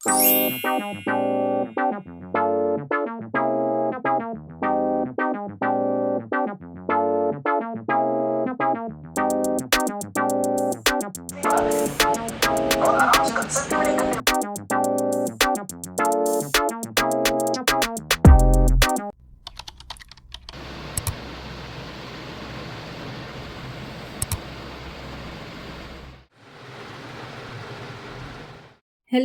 Hello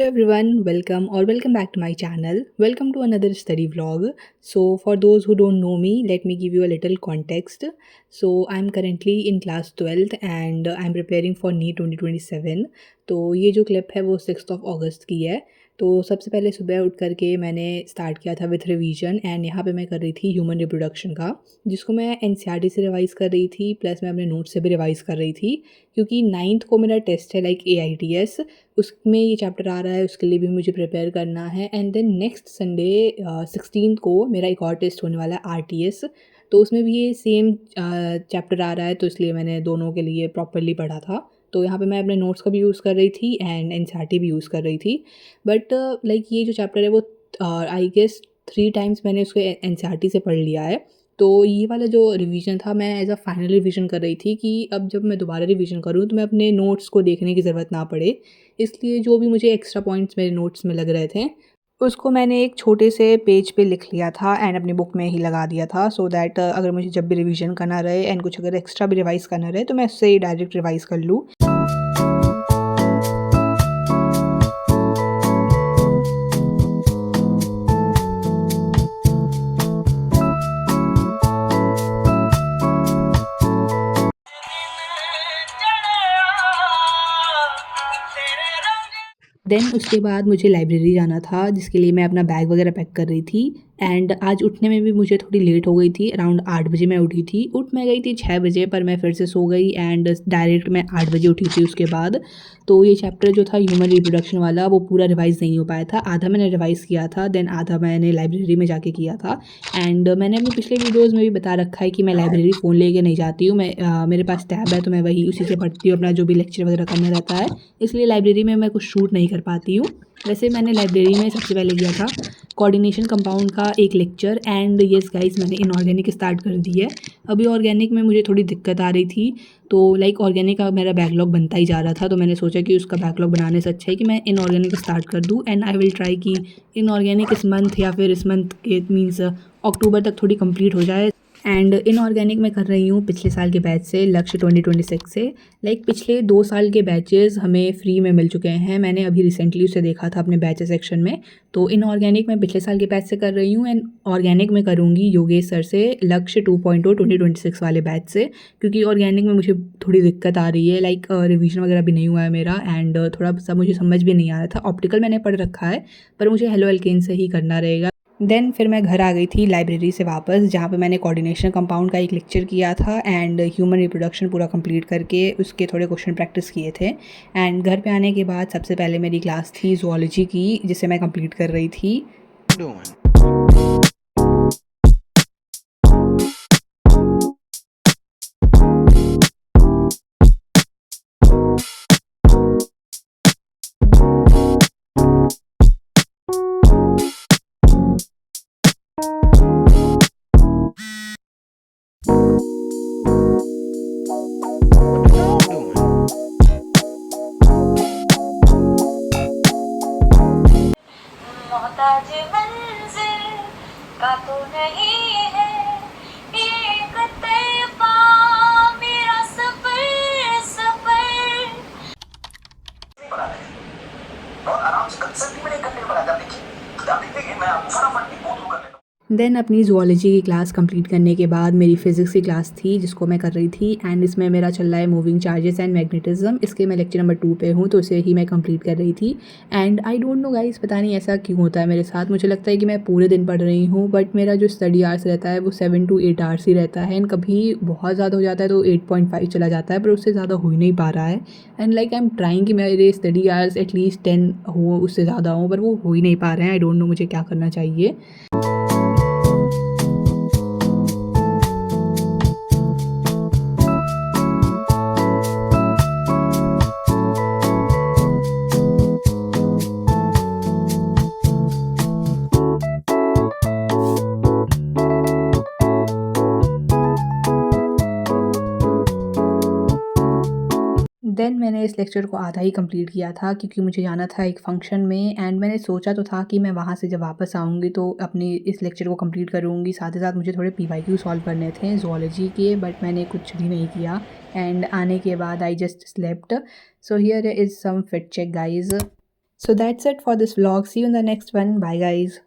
everyone, welcome or welcome back to my channel. Welcome to another study vlog. So for those who don't know me, let me give you a little context. So I'm currently in class 12th and I'm preparing for NEET 2027. तो ये जो clip है वो 6 की है। तो सबसे पहले सुबह उठ करके मैंने स्टार्ट किया था विथ रिवीजन एंड यहाँ पे मैं कर रही थी ह्यूमन रिप्रोडक्शन का, जिसको मैं एनसीईआरटी से रिवाइज़ कर रही थी प्लस मैं अपने नोट से भी रिवाइज़ कर रही थी, क्योंकि 9th को मेरा टेस्ट है लाइक AITS, उसमें ये चैप्टर आ रहा है, उसके लिए भी मुझे प्रिपेयर करना है। एंड देन नेक्स्ट संडे 16 को मेरा एक और टेस्ट होने वाला है RTS, तो उसमें भी ये सेम चैप्टर आ रहा है, तो इसलिए मैंने दोनों के लिए प्रॉपरली पढ़ा था। तो यहाँ पे मैं अपने नोट्स का भी यूज़ कर रही थी एंड एनसीईआरटी भी यूज़ कर रही थी। बट लाइक ये जो चैप्टर है वो आई गेस 3 टाइम्स मैंने उसको एनसीईआरटी से पढ़ लिया है। तो ये वाला जो रिवीजन था मैं एज़ अ फाइनल रिवीजन कर रही थी कि अब जब मैं दोबारा रिवीजन करूँ तो मैं अपने नोट्स को देखने की ज़रूरत ना पड़े। इसलिए जो भी मुझे एक्स्ट्रा पॉइंट्स मेरे नोट्स में लग रहे थे, उसको मैंने एक छोटे से पेज पे लिख लिया था एंड अपनी बुक में ही लगा दिया था, सो दैट अगर मुझे जब भी रिवीजन करना रहे एंड कुछ अगर एक्स्ट्रा भी रिवाइज़ करना रहे तो मैं उससे ही डायरेक्ट रिवाइज़ कर लूँ। देन उसके बाद मुझे लाइब्रेरी जाना था, जिसके लिए मैं अपना बैग वगैरह पैक कर रही थी। एंड आज उठने में भी मुझे थोड़ी लेट हो गई थी, अराउंड 8 बजे मैं उठी थी। उठ मैं गई थी 6 बजे, पर मैं फिर से सो गई एंड डायरेक्ट मैं 8 बजे उठी थी उसके बाद। तो ये चैप्टर जो था ह्यूमन रिप्रोडक्शन वाला वो पूरा रिवाइज़ नहीं हो पाया था, आधा मैंने रिवाइज़ किया था, देन आधा मैंने लाइब्रेरी में जाके किया था। एंड मैंने अपने पिछले वीडियोज़ में भी बता रखा है कि मैं लाइब्रेरी फ़ोन लेके नहीं जाती हूँ, मैं मेरे पास टैब है तो मैं वही उसी से पढ़ती हूँ, अपना जो भी लेक्चर वगैरह करना रहता है, इसलिए लाइब्रेरी में मैं कुछ शूट नहीं कर पाती हूँ। वैसे मैंने लाइब्रेरी में सबसे पहले किया था कोऑर्डिनेशन कंपाउंड का एक लेक्चर एंड येस गाइस मैंने इनऑर्गेनिक स्टार्ट कर दी है। अभी ऑर्गेनिक में मुझे थोड़ी दिक्कत आ रही थी, तो लाइक ऑर्गेनिक का मेरा बैकलॉग बनता ही जा रहा था, तो मैंने सोचा कि उसका बैकलॉग बनाने से अच्छा है कि मैं इनऑर्गेनिक स्टार्ट कर दूँ एंड आई विल ट्राई कि इनऑर्गेनिक इस मंथ या फिर इस मंथ के मीन्स अक्टूबर तक थोड़ी कंप्लीट हो जाए। एंड इनऑर्गेनिक मैं कर रही हूँ पिछले साल के बैच से, लक्ष्य 2026 से। लाइक पिछले 2 साल के बैचेस हमें फ्री में मिल चुके हैं, मैंने अभी रिसेंटली उसे देखा था अपने बैचेस सेक्शन में। तो इनऑर्गेनिक मैं पिछले साल के बैच से कर रही हूँ एंड ऑर्गेनिक में करूँगी योगेश सर से लक्ष्य 2.0 2026 वाले बैच से, क्योंकि ऑर्गेनिक में मुझे थोड़ी दिक्कत आ रही है, लाइक रिवीजन वगैरह भी नहीं हुआ है मेरा एंड थोड़ा सा मुझे समझ भी नहीं आ रहा था। ऑप्टिकल मैंने पढ़ रखा है पर मुझे हेलो एल्केन से ही करना रहेगा। देन फिर मैं घर आ गई थी लाइब्रेरी से वापस, जहाँ पे मैंने कोऑर्डिनेशन कंपाउंड का एक लेक्चर किया था एंड ह्यूमन रिप्रोडक्शन पूरा कंप्लीट करके उसके थोड़े क्वेश्चन प्रैक्टिस किए थे। एंड घर पे आने के बाद सबसे पहले मेरी क्लास थी ज़ूलॉजी की, जिसे मैं कंप्लीट कर रही थी। doing? Doing? मोहताज मंजिल का तो नहीं है एक तैफा मेरा सफर सफर। और आराम से कंसल्ट भी नहीं करने पड़ा था। देखिए आप देखेंगे मैं आपको फटाफट रिपोर्ट कर लेता हूँ। देन अपनी ज़ूलॉजी की क्लास कंप्लीट करने के बाद मेरी फ़िज़िक्स की क्लास थी, जिसको मैं कर रही थी एंड इसमें मेरा चल रहा है मूविंग चार्जेस एंड मैग्नेटिज्म। इसके मैं लेक्चर नंबर 2 पे हूँ, तो इसे ही मैं कंप्लीट कर रही थी। And I don't know guys, पता नहीं ऐसा क्यों होता है मेरे साथ, मुझे लगता है कि मैं पूरे दिन पढ़ रही हूँ बट मेरा जो स्टडी आवर्स रहता है वो 7 to 8 आवर्स ही रहता है एंड कभी बहुत ज़्यादा हो जाता है तो 8.5 चला जाता है, पर उससे ज़्यादा हो ही नहीं पा रहा है। And like I am trying कि मेरे स्टडी आवर्स एटलीस्ट 10 हो, उससे ज़्यादा हो, पर वो हो ही नहीं पा रहे हैं। आई डोंट नो मुझे क्या करना चाहिए। देन मैंने इस लेक्चर को आधा ही कंप्लीट किया था क्योंकि मुझे जाना था एक फ़ंक्शन में एंड मैंने सोचा तो था कि मैं वहाँ से जब वापस आऊँगी तो अपनी इस लेक्चर को कंप्लीट करूँगी। साथ ही साथ मुझे थोड़े पीवाईक्यू सॉल्व करने थे ज़ूलॉजी के, बट मैंने कुछ भी नहीं किया एंड आने के बाद I just slept. So here is some fit check guys. So that's it for this vlog. See you in the next one. Bye guys.